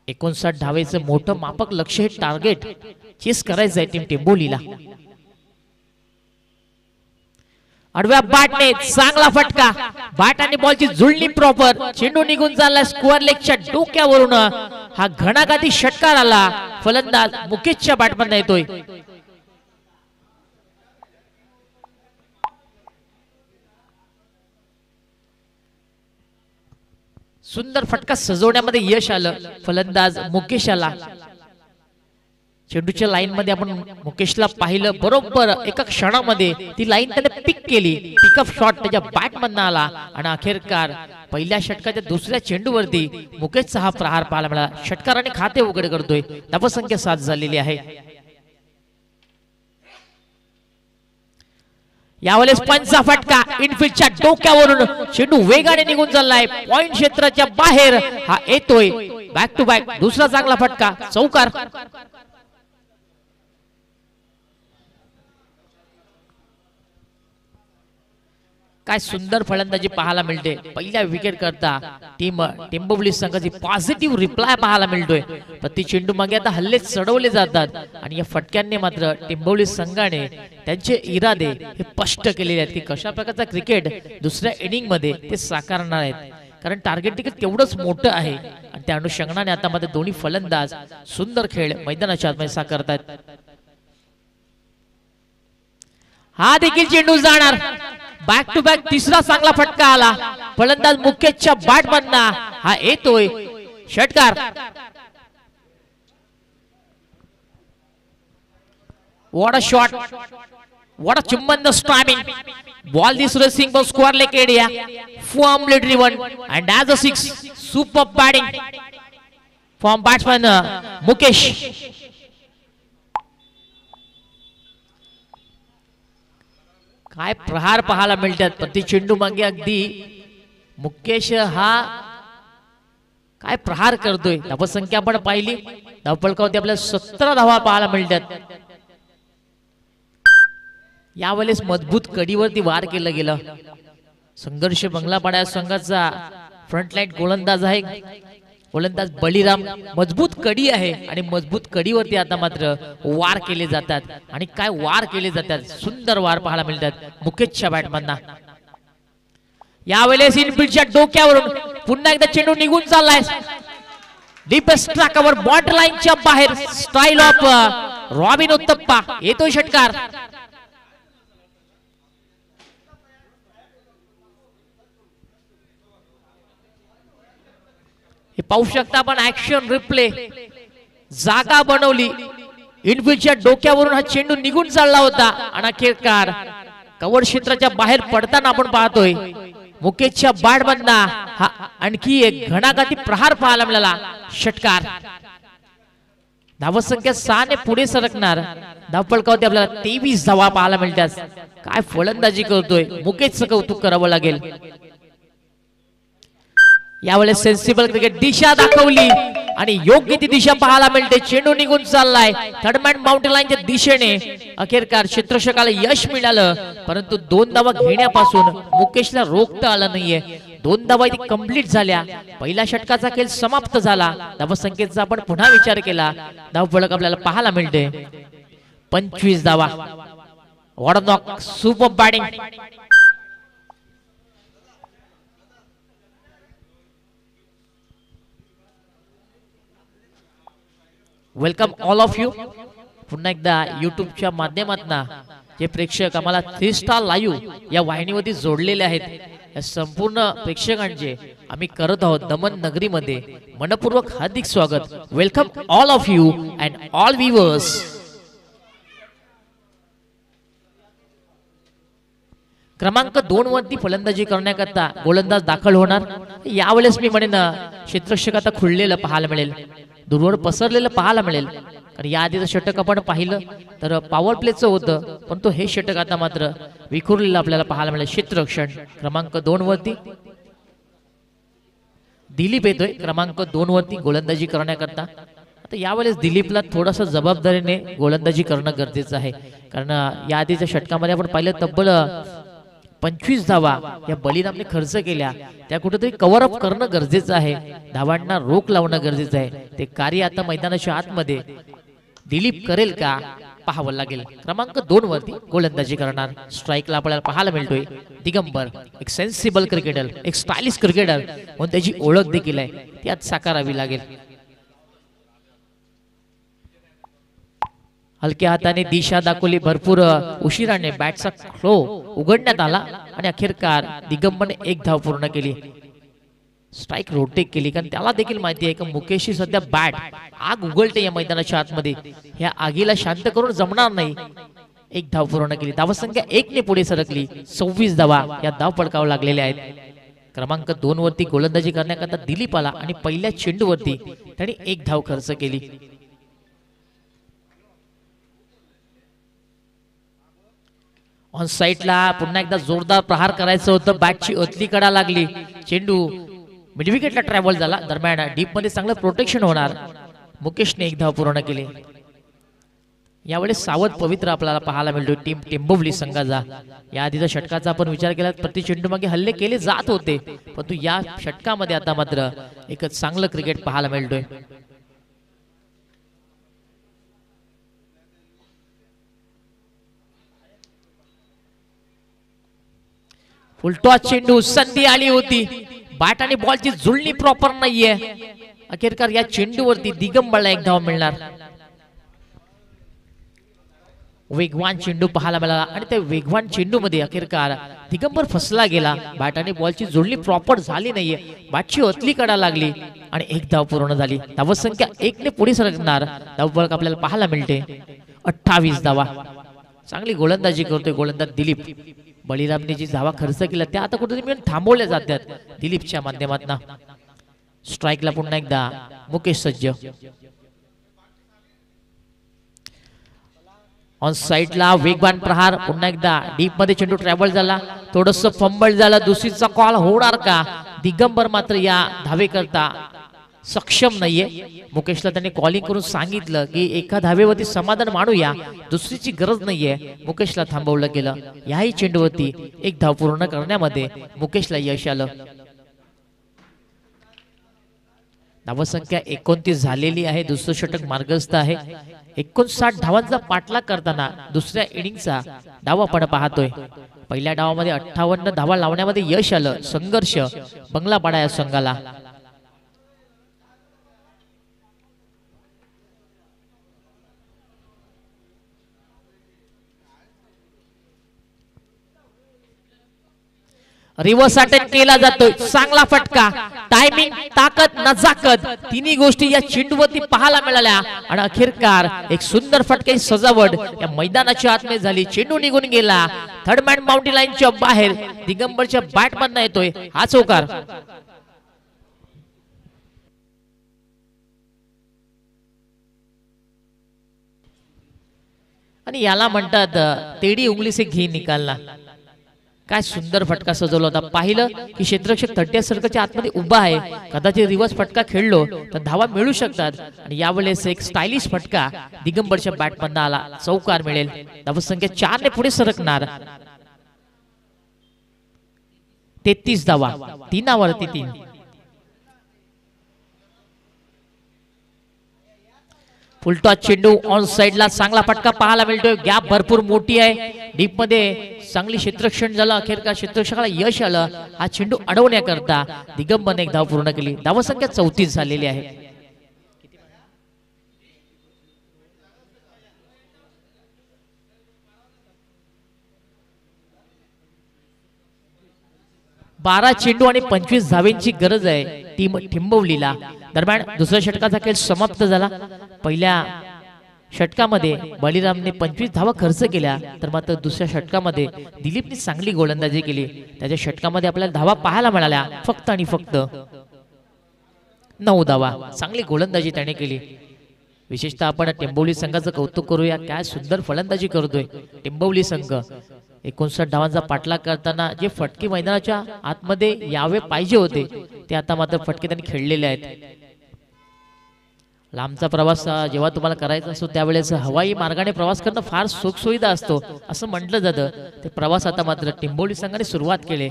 59 धावेचं मोठं मापक लक्ष हे टार्गेट चेस करायचं आहे टीम टेंबोलीला. आडव्या बॅटने चांगला फटका. बॅट आणि बॉलची जुळणी प्रॉपर. चेंडू निघून चालला स्क्वेअर लेगच्या डोक्यावरून. हा घणाघाती षटकार आला. फलंदाज मुकेशच्या बॅटमधून येतोय. सुंदर फटका सजवण्यामध्ये यश आलं फलंदाज मुकेशाला. चेंडूच्या लाईन मध्ये आपण मुकेशला पाहिलं. बरोबर एका क्षणामध्ये ती लाईन त्याने पिक केली. पिकअप शॉट त्याच्या बॅट मधून आला आणि अखेरकार पहिल्या षटकाच्या दुसऱ्या चेंडूवरती मुकेशचा हा प्रहार पाहायला मिळाला. षटकाराने खाते उघड करतोय. धावसंख्या 7 झालेली आहे. यावेळेस पंचा फटका इनफिल्डच्या डोक्यावरून. चेंडू वेगाने निघून चाललाय. पॉइंट क्षेत्राच्या बाहेर हा येतोय. बॅक टू बॅक दुसरा चांगला फटका. चौकार. काय सुंदर फलंदाजी पाहायला मिळते. पहिल्या विकेट करता टीम टेंबवली संघाची पॉझिटिव्ह रिप्लाय पाहायला मिळतोय. प्रति चेंडू मागे आता हल्ले चढवले जातात आणि या फटक्यांनी मात्र टेंबवली संघाने त्यांचे इरादे हे स्पष्ट केलेले आहेत की कशा प्रकारचा क्रिकेट दुसऱ्या इनिंग मध्ये ते साकारणार आहेत. कारण टार्गेट देखील तेवढंच मोठं आहे आणि त्या अनुषंगाने आता मध्ये दोन्ही फलंदाज सुंदर खेळ मैदानाच्या आतमध्ये साकारतात. हा देखील चेंडू जाणार. बॅक टू बॅक तिसरा चांगला फटका आला. फलंदाज मुकेशच्या बॅट मधून हा येतोय. षटकार. What a shot. What a चुंबन स्टॅमिंग. Ball this racing for square leg area. Formally driven and as a 6 super batting from batsman Mukesh. काय प्रहार पाहायला मिळतात. प्रति चेंडू मागे अगदी मुकेश हा काय प्रहार करतोय. धावसंख्या आपण पाहिली. धावफलकावरती आपल्याला 17 धावा पाहायला मिळतात. यावेळेस मजबूत कडीवरती वार केलं गेलं. संघर्ष बंगलापाडा संघाचा फ्रंटलाईन गोलंदाज आहे, गोलंदाज बळीराम. मजबूत कडी आहे आणि मजबूत कडीवरती आता मात्र वार केले जातात आणि काय वार केले जातात, सुंदर वार पाहायला मिळतात मुकेशच्या बॅटमॅनना. यावेळेस इनफिल्डच्या डोक्यावरून पुन्हा एकदा चेंडू निघून चाललाय डीपेस्ट ट्रॅकवर बॉर्डर लाईनच्या बाहेर. स्टाईल ऑफ रॉबिन उत्तप्पा येतोय षटकार. हे पाहू शकता आपण ऍक्शन रिप्ले. जागा बनवली, इनफिल्डच्या डोक्यावरून हा चेंडू निघून चालला होता आणि अखेरकार कव्हर क्षेत्राच्या बाहेर पडताना आपण पाहतोय मुकेशच्या बॅटमॅनना हा आणखी एक घणाघाती प्रहार पाहायला मिळाला. षटकार. धावसंख्या 6 ने पुढे सरकणार. धावपळकावरती आपल्याला 23 धावा पाहायला मिळतात. काय फलंदाजी करतोय, मुकेशचं कौतुक करावं लागेल. यावेळेस सेन्सिबल क्रिकेट दिशा दाखवली आणि योग्य ती दिशा पाहायला मिळते. चेंडू निघून चाललाय थर्डमॅन माउंटेन लाईनच्या दिशेने. अखेरकार क्षेत्ररक्षकाला यश मिळालं, परंतु 2 धावा घेण्यापासून मुकेशला रोखता आलं नाहीये. 2 धावा इथे कंप्लीट झाल्या. पहिल्या षटकाचा खेळ समाप्त झाला. धावसंख्येचा आपण पुन्हा विचार केला, धावफलक आपल्याला पाहायला मिळते 25 धावा. What knock, super batting. Welcome all of you. पुन्हा एकदा युट्यूबच्या माध्यमातून जे प्रेक्षक आम्हाला 3 स्टार लाईव्ह या वाहिनीवरती जोडलेले आहेत, या संपूर्ण प्रेक्षकांचे आम्ही करत आहोत दमन नगरीमध्ये मनपूर्वक हार्दिक स्वागत. Welcome all of you and all viewers. क्रमांक 2 वरती फलंदाजी करण्याकरता गोलंदाज दाखल होणार. यावेळेस मी म्हणेन क्षेत्ररक्षक आता खुललेलं पाहायला मिळेल, दूरवर पसरलेलं पाहायला मिळेल. आणि या आधीचं षटक आपण पाहिलं तर पॉवर प्लेचं होतं, पण तो हे षटक आता मात्र विखुरलेलं आपल्याला पाहायला मिळेल. क्षेत्ररक्षण क्रमांक 2 वरती दिलीप येतोय क्रमांक 2 वरती गोलंदाजी करण्याकरता. आता यावेळेस दिलीपला थोडंसं जबाबदारीने गोलंदाजी करणं गरजेचं आहे, कारण या आधीच्या षटकामध्ये आपण पाहिलं तब्बल 25 धावा या बळीरामने खर्च केल्या. त्या कुठेतरी कव्हर अप करणं गरजेचं आहे, धावांना रोख लावणं गरजेचं आहे. ते कार्य आता मैदानाच्या आतमध्ये दिलीप करेल का पाहावं लागेल. क्रमांक 2 वरती गोलंदाजी करणार. स्ट्राईकला आपल्याला पाहायला मिळतोय दिगंबर, एक सेन्सिबल क्रिकेटर, एक स्टायलिश क्रिकेटर म्हणून त्याची ओळख देखील आहे, ती आज साकारावी लागेल. हलक्या हाताने दिशा दाखवली, भरपूर उशिराने बॅटचा फ्लो उघडण्यात आला आणि अखेरकार दिगंबरने 1 धाव पूर्ण केली. स्ट्राईक रोटेट केली, कारण त्याला देखील माहिती आहे की मुकेशची सध्या बॅट आग उघडते या मैदानाच्या आतमध्ये, ह्या आगीला शांत करून जमणार नाही. 1 धाव पूर्ण केली. धावसंख्या 1 ने पुढे सरकली. 26 धावा या धाव पडकावर लागलेल्या आहेत. क्रमांक 2 वरती गोलंदाजी करण्याकरता दिलीप आला आणि पहिल्या चेंडूवरती त्याने 1 धाव खर्च केली. ऑन साईडला पुन्हा एकदा जोरदार प्रहार करायचं होतं, बॅटची अतली कडा लागली, चेंडू मिड विकेटला ट्रॅव्हल झाला. दरम्यान डीप मध्ये चांगलं प्रोटेक्शन होणार. मुकेशने 1 धाव पूर्ण केली. यावेळेस सावध पवित्र आपल्याला पाहायला मिळतो टीम टेंबोवली संघाचा. या आधीच्या षटकाचा आपण विचार केला प्रति चेंडू मागे हल्ले केले जात होते, परंतु या षटकामध्ये आता मात्र एक चांगलं क्रिकेट पाहायला मिळतोय. फुलटॉस चेंडू, संधी आली होती, बॅट आणि बॉलची जुळणी प्रॉपर नाहीये. अखेरकार या चेंडूवरती दिगंबरला 1 धाव मिळणार. वेगवान चेंडू पाहायला मिळाला आणि त्या वेगवान चेंडू मध्ये अखेरकार दिगंबर फसला गेला. बॅट आणि बॉलची जुळणी प्रॉपर झाली नाहीये, बॅटची अतली कडा लागली आणि 1 धाव पूर्ण झाली. धावसंख्या 1 ने पुढे सरकणार. धावफलक आपल्याला पाहायला मिळते 28 धावा. चांगली गोलंदाजी करतोय गोलंदाज दिलीप. बळीरामने जी धावा खर्च केला त्या आता कुठेतरी मिळून थांबवल्या जातात दिलीपच्या माध्यमातून. स्ट्राईकला पुन्हा एकदा मुकेश सज्ज. ऑन साईडला वेगवान प्रहार, पुन्हा एकदा डीप मध्ये चेंडू ट्रॅव्हल झाला, थोडस फंबल झाला. दुसरीचा कॉल होणार का? दिगंबर मात्र या धावे करता सक्षम नाहीये. मुकेशला त्यांनी कॉलिंग करून सांगितलं की एका धावेवरती समाधान मानूया, दुसरीची गरज नाहीये. मुकेशला थांबवलं गेलं. याही चेंडूवरती 1 धाव पूर्ण करण्यामध्ये मुकेशला यश आलं. धावसंख्या 29 झालेली आहे. दुसरं षटक मार्गस्थ आहे. 59 धावांचा पाठलाग करताना दुसऱ्या इनिंगचा डाव आपण पाहतोय. पहिल्या डावामध्ये 58 धावा लावण्यामध्ये यश आलं. संघर्ष बंगलापाडा या संघाला. रिव्हर्स अटॅक केला जातोय. चांगला फटका, टायमिंग, ताकद, नजाकत तिन्ही गोष्टी या चेंडूवरती पाहायला मिळाल्या आणि अखेरकार एक सुंदर फटक्याची सजावट या मैदानाच्या आतमध्ये झाली. चेंडू निघून गेला. थर्ड मॅन बाउंड्री लाईनच्या बाहेर दिगंबरच्या बॅट मधनं येतोय हा चौकार. आणि याला म्हणतात तेडी उंगली से घी निकालना. काय सुंदर फटका सजवला होता. पाहिलं की क्षेत्ररक्षक 30 सर्कलच्या आतमध्ये उभा आहे. कदाचित रिव्हर्स फटका खेळलो तर धावा मिळू शकतात. आणि यावेळेस एक स्टायलिश फटका दिगंबरच्या बॅटमधनं आला. चौकार मिळेल. धावसंख्या 4 ने पुढे सरकणार. 33 धावा, 3 वरती 3. फुलटॉस चेंडू ऑन साइडला. चांगला फटका पाहायला मिळतोय. गॅप भरपूर मोठी आहे. डीप मध्ये चांगली क्षेत्ररक्षण झालं. अखेरकार क्षेत्ररक्षकाला यश आलं. हा चेंडू अडवण्याकरता दिगंबरने एक धाव पूर्ण केली. धावसंख्या 34 झालेली आहे. 12 चेंडू आणि 25 धावेंची गरज आहे टीम ठिंबवलीला. दरम्यान दुसऱ्या षटकाचा खेळ समाप्त झाला. पहिल्या षटकामध्ये बळीरामने 25 धावा खर्च केल्या, तर मात्र दुसऱ्या षटकामध्ये दिलीपने चांगली गोलंदाजी केली. त्याच्या षटकामध्ये आपल्याला धावा पाहायला मिळाल्या फक्त आणि फक्त 9 धावा. चांगली गोलंदाजी त्याने केली. विशेषतः आपण टेंबवली संघाचं कौतुक करूया. काय सुंदर फलंदाजी करतोय टेंबवली संघ. 59 धावांचा पाठलाग करताना जे फटके मैदानाच्या आतमध्ये यावे पाहिजे होते ते आता मात्र फटके त्यांनी खेळलेले आहेत. लांबचा प्रवास जेव्हा तुम्हाला करायचा असतो त्यावेळेस हवाई मार्गाने प्रवास करणं फार सुखसुविधा असतो असं म्हटलं जातं. ते प्रवास आता मात्र टेंबवली संघाने सुरुवात केली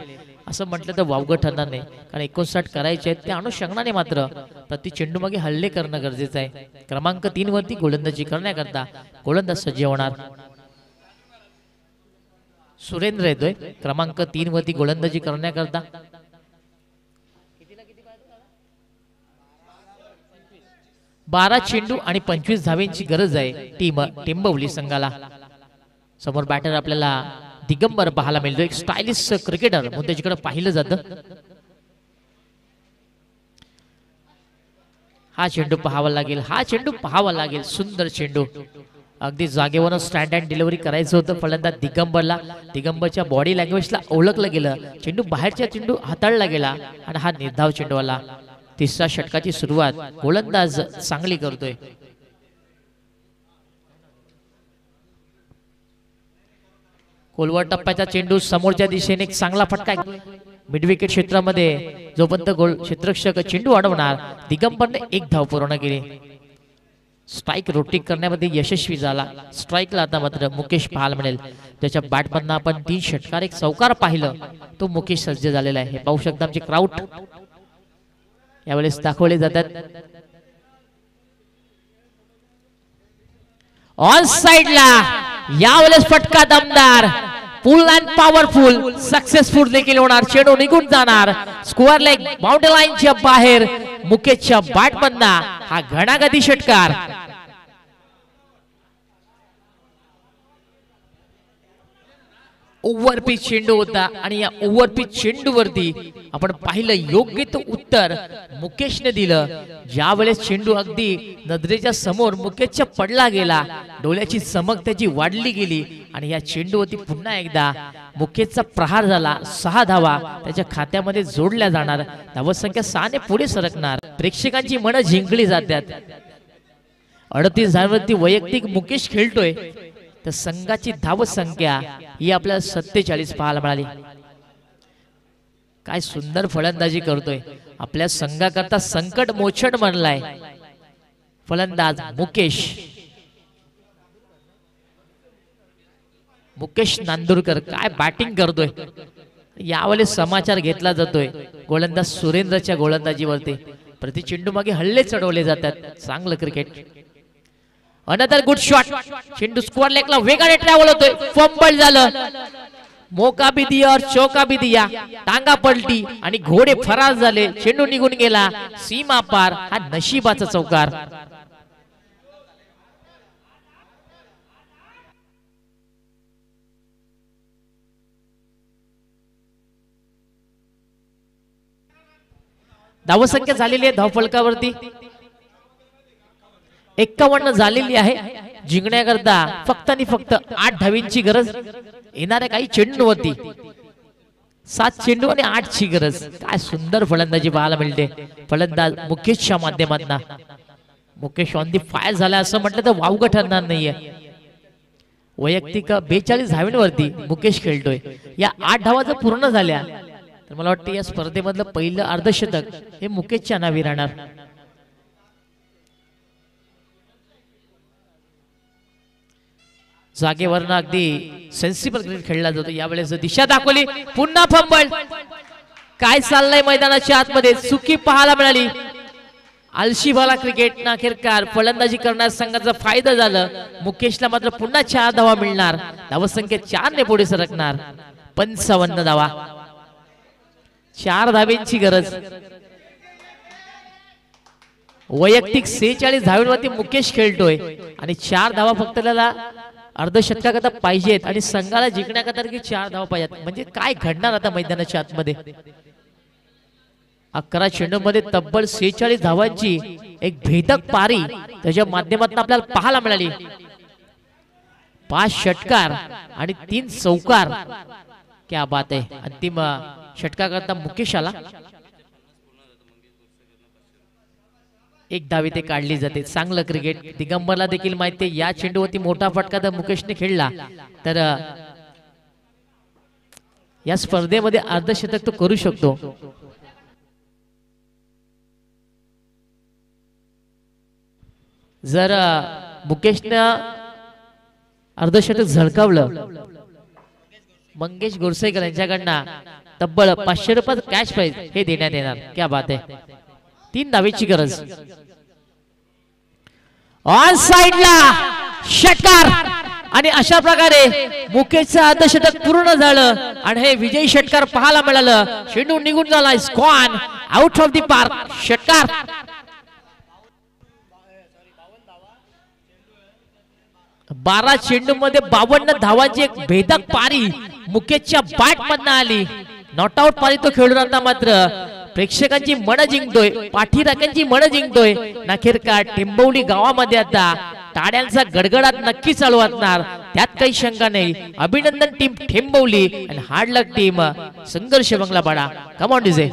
असं म्हटलं तर वावगं ठरणार नाही. कारण 59 करायचे आहेत त्या अनुषंगाने मात्र प्रति चेंडू मागे हल्ले करणं गरजेचं आहे. क्रमांक 3 वरती गोलंदाजी करण्याकरता गोलंदाज सज्ज होणार. सुरेंद्र येतोय क्रमांक 3 वरती गोलंदाजी करण्याकरता. 12 चेंडू आणि 25 धावेंची गरज आहे टीम टेंबवली संघाला. समोर बॅटर आपल्याला दिगंबर पाहायला मिळतो. एक स्टायलिश क्रिकेटर म्हणून त्याच्याकडे पाहिलं जातं. हा चेंडू पाहावा लागेल. हा चेंडू पाहावा लागेल. सुंदर चेंडू. अगदी जागेवरून स्टँड अँड डिलिव्हरी करायचं होतं फलंदाज दिगंबरला. दिगंबरच्या बॉडी लँग्वेजला ओळखलं गेलं. चेंडू बाहेरच्या चेंडू हाताळला गेला आणि हा निर्धाव चेंडू आला. तिसऱ्या षटकाची सुरुवात गोलंदाज चांगली करतोय. खोलवर टप्प्याचा चेंडू समोरच्या दिशेने एक चांगला फटका. मिड विकेट क्षेत्रामध्ये जोपर्यंत गोल क्षेत्ररक्षक चेंडू अडवणार दिगंबरने 1 धाव पूर्ण केली. स्ट्राइक रोटेट करण्यामध्ये यशस्वी झाला. स्ट्राइकला आता मात्र मुकेश पाहायला मिळेल. त्याच्या बॅटमधनं आपण 3 षटकार एक चौकार पाहिलं तो मुकेश सज्ज झालेला आहे. पाहू शकता आमचे क्राउड यावेळेस दाखवले जातात. ऑन साइडला यावेळेस फटका दमदार. फुल अँड पॉवरफुल सक्सेसफुल देखील होणार. चेंडू निघून जाणार. स्क्वेअर लेग बाउंड्री लाईनच्या बाहेर मुकेशच्या बॅटमधनं हा घणागती षटकार. ओव्हरपिच चेंडू होता आणि या ओव्हरपिच चेंडूवरती आपण पाहिलं योग्य तो उत्तर मुकेशने दिलं. ज्या वेळेस चेंडू अगदी नजरेच्या समोर मुकेशच्या पडला गेला, डोळ्याची चमक त्याची वाढली गेली आणि या चेंडूवरती पुन्हा एकदा मुकेशचा प्रहार झाला. 6 धावा त्याच्या खात्यामध्ये जोडल्या जाणार. धावसंख्या 6 ने पुढे सरकणार. प्रेक्षकांची मनं जिंकली जातात. 38 धावांवरती वैयक्तिक मुकेश खेळतोय तर संघाची धावसंख्या ही आपल्याला 47 पाहायला मिळाली. काय सुंदर फलंदाजी करतोय. आपल्या संघाकरता संकट मोचन बनलाय फलंदाज मुकेश. मुकेश नांदुरकर काय बॅटिंग करतोय. यावेळेस समाचार घेतला जातोय गोलंदाज सुरेंद्रच्या गोलंदाजीवरती. प्रति चेंडू मागे हल्ले चढवले जातात. चांगलं क्रिकेट. Another good shot. चेंडू स्क्वेअर लेगला वेगाने ट्रॅव्हल होतोय. फंबल झालं. मौका भी दिया और चौका भी दिया. टांगा पलटी आणि घोडे फरार झाले. चेंडू निघून गेला सीमा पार. हा नशिबाचा चौकार. धावसंख्या झालेली आहे धावफलकावरती 51 झालेली आहे. जिंकण्याकरता फक्त आणि फक्त 8 धावींची गरज. येणाऱ्या काही चेंडूवरती 7 चेंडू आणि 8 ची गरज. काय सुंदर फलंदाजी पाहायला मिळते फलंदाज मुकेशच्या माध्यमातून. मुकेश ऑन दी फायर झाला असं म्हटलं तर वावगं ठरणार नाहीये. वैयक्तिक 42 धावींवरती मुकेश खेळतोय. या 8 धावा जर पूर्ण झाल्या तर मला वाटतं या स्पर्धेमधलं पहिलं अर्धशतक हे मुकेशच्या नावे राहणार. जागेवरनं अगदी सेन्सिबल क्रिकेट खेळला जातो. यावेळेस दिशा दाखवली. पुन्हा फंबल. काय चाललंय मैदानाच्या आतमध्ये. चुकी पाहायला मिळाली. आलशीवाला क्रिकेट अखेरकार फलंदाजी करण्यास संघाचा फायदा झालं. मुकेशला मात्र पुन्हा 4 धावा मिळणार. धावसंख्या 4 ने पुढे सरकणार. 55 धावा. 4 धावेंची गरज. वैयक्तिक 46 धावांवरती मुकेश खेळतोय आणि 4 धावा फक्त त्याला अर्धशतकाकरता पाहिजेत आणि संघाला जिंकण्याकरता 4 धावा पाहिजेत. म्हणजे काय घडणार आता मैदानाच्या आतमध्ये. 11 चेंडूमध्ये तब्बल 46 धावांची एक भेदक पारी त्याच्या माध्यमातून आपल्याला पाहायला मिळाली. 5 षटकार आणि 3 चौकार. क्या बात आहे. अंतिम षटकाकरता मुकेश आला. 1 धाव इथे काढली जाते. चांगलं क्रिकेट. दिगंबरला देखील माहिती आहे या चेंडूवरती मोठा फटका जर मुकेशने खेळला तर या स्पर्धेमध्ये अर्धशतक तो करू शकतो. जर मुकेशनं अर्धशतक झळकावलं मंगेश गोरसेकर यांच्याकडनं तब्बल 500 रुपये कॅश प्राइज हे देण्यात येणार. क्या बात आहे. 3 धावेची गरज. ऑन साइडला षटकार आणि अशा प्रकारे मुकेशचं अर्धशतक पूर्ण झालं आणि हे विजयी षटकार पाहायला मिळालं. चेंडू निघून झाला. स्कॉन आउट ऑफ द पार्क. षटकार. 12 चेंडू मध्ये 52 धावांची एक भेदक पारी मुकेशच्या बॅट मधनं आली. नॉट आउट पारी तो खेळून आता मात्र प्रेक्षकांची मन जिंकतोय. पाठीराख्यांची मन जिंकतोय. अखेरकार टेंबवली गावामध्ये आता टाळ्यांचा गडगडाट नक्की चालू असणार. त्यात काही शंका नाही. अभिनंदन टीम टेंबवली आणि हार्ड लक टीम संघर्ष बंगला पाडा. Come on DJ.